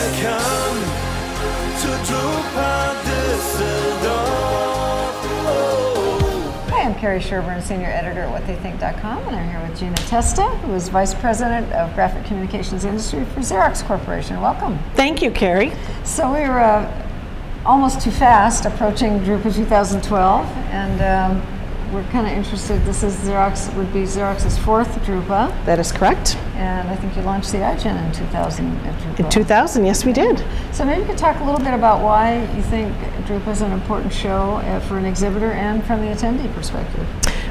Welcome to drupa Düsseldorf. Oh. Hi, I'm Carrie Sherburne, Senior Editor at WhatTheyThink.com, and I'm here with Gina Testa, who is Vice President of Graphic Communications Industry for Xerox Corporation. Welcome. Thank you, Carrie. So we're almost too fast approaching drupa 2012, and we're kind of interested. This is would be Xerox's fourth drupa. That is correct. And I think you launched the iGen in 2000 at drupa. In 2000, yes, we did. So maybe you could talk a little bit about why you think drupa is an important show for an exhibitor and from the attendee perspective.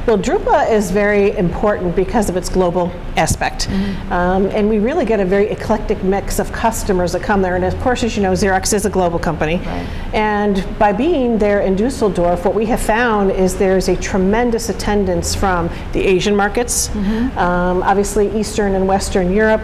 Well, drupa is very important because of its global aspect. And we really get a very eclectic mix of customers that come there. And of course, as you know, Xerox is a global company. Right. And by being there in Dusseldorf, what we have found is there's a tremendous attendance from the Asian markets, obviously Eastern and Western Europe,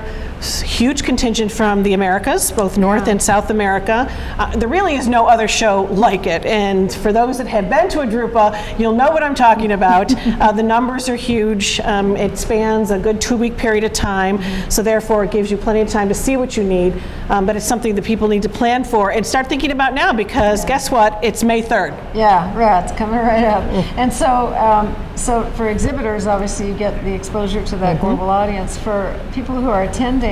huge contingent from the Americas, both North and South America. There really is no other show like it. And for those that have been to a drupa, you'll know what I'm talking about. The numbers are huge. It spans a good 2-week period of time. So therefore, it gives you plenty of time to see what you need. But it's something that people need to plan for and start thinking about now, because guess what? It's May 3rd. Yeah, right. It's coming right up. And so, so for exhibitors, obviously, you get the exposure to that global audience. For people who are attending,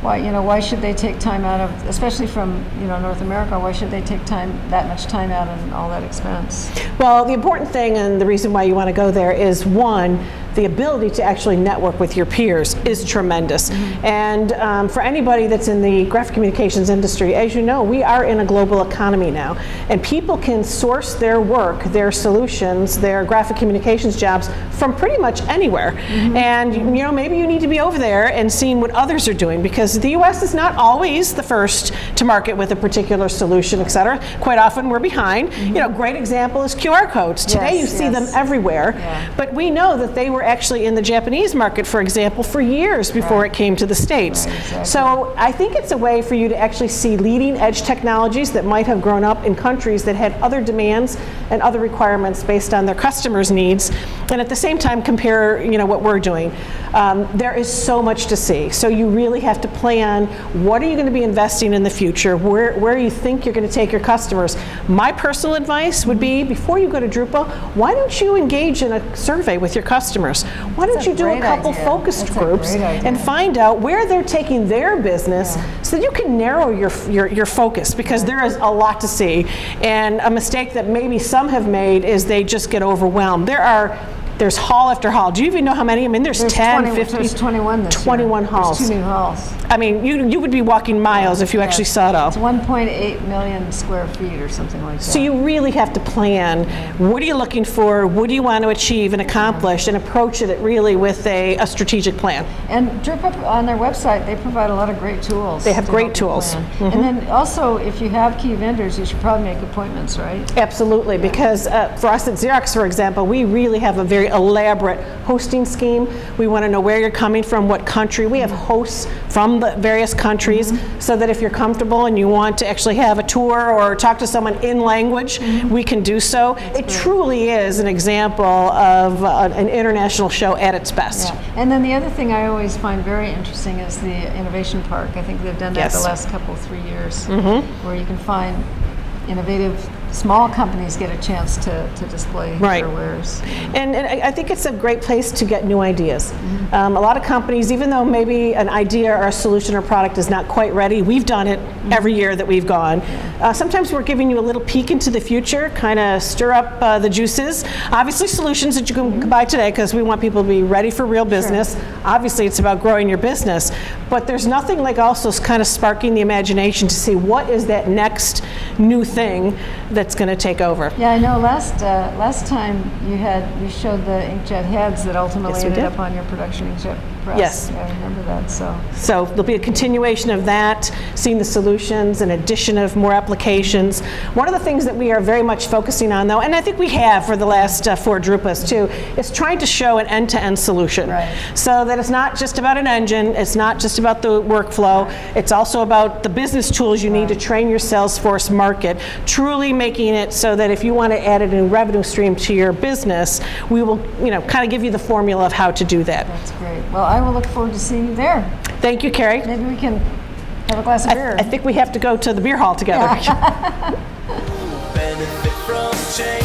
why should they take time out of, especially from North America, why should they take that much time out and all that expense? Well, the important thing and the reason why you want to go there is, one, the ability to actually network with your peers is tremendous. And for anybody that's in the graphic communications industry, as you know, we are in a global economy now. And people can source their work, their solutions, their graphic communications jobs from pretty much anywhere. And maybe you need to be over there and seeing what others are doing, because the US is not always the first to market with a particular solution, et cetera. Quite often we're behind. Great example is QR codes. Today you see them everywhere, but we know that they were actually in the Japanese market, for example, for years before it came to the States. Exactly. So I think it's a way for you to actually see leading edge technologies that might have grown up in countries that had other demands and other requirements based on their customers' needs, and at the same time compare what we're doing. There is so much to see. So you really have to plan, what are you going to be investing in the future? Where you think you're going to take your customers? My personal advice would be, before you go to drupa, why don't you engage in a survey with your customers? Why don't you do a couple focus groups and find out where they're taking their business, so that you can narrow your focus, because there is a lot to see. And a mistake that maybe some have made is they just get overwhelmed. There's hall after hall. Do you even know how many? I mean, there's 10, 50. There's 21 this 21 year. halls. There's 2 new halls. I mean, you would be walking miles if you actually saw it all. It's 1.8 million square feet or something like that. So you really have to plan. What are you looking for? What do you want to achieve and accomplish? And approach it really with a strategic plan. And drupa, on their website, they provide a lot of great tools. They have great tools. And then also, if you have key vendors, you should probably make appointments, right? Absolutely, because for us at Xerox, for example, we really have a very elaborate hosting scheme. We want to know where you're coming from, what country. We have hosts from the various countries, so that if you're comfortable and you want to actually have a tour or talk to someone in language, we can do so. It truly is an example of an international show at its best. And then the other thing I always find very interesting is the Innovation Park. I think they've done that the last 3 years, where you can find innovative small companies get a chance to display their wares. And I think it's a great place to get new ideas. A lot of companies, even though maybe an idea or a solution or product is not quite ready, we've done it every year that we've gone. Sometimes we're giving you a little peek into the future, kind of stir up the juices. Obviously solutions that you can buy today, because we want people to be ready for real business. Obviously it's about growing your business, but there's nothing like also kind of sparking the imagination to see what is that next new thing that's going to take over. Yeah, I know. Last time you showed the inkjet heads that ultimately ended up on your production inkjet press. Yes, I remember that. So there'll be a continuation of that, seeing the solutions, an addition of more applications. One of the things that we are very much focusing on, though, and I think we have for the last 4 drupas too, is trying to show an end-to-end solution. So that it's not just about an engine, it's not just about the workflow, it's also about the business tools you need to train your sales force market, truly making it so that if you want to add a new revenue stream to your business, we will, kind of give you the formula of how to do that. That's great. Well, I will look forward to seeing you there. Thank you, Carrie. Maybe we can Have a glass of beer. I think we have to go to the beer hall together. Benefit from change.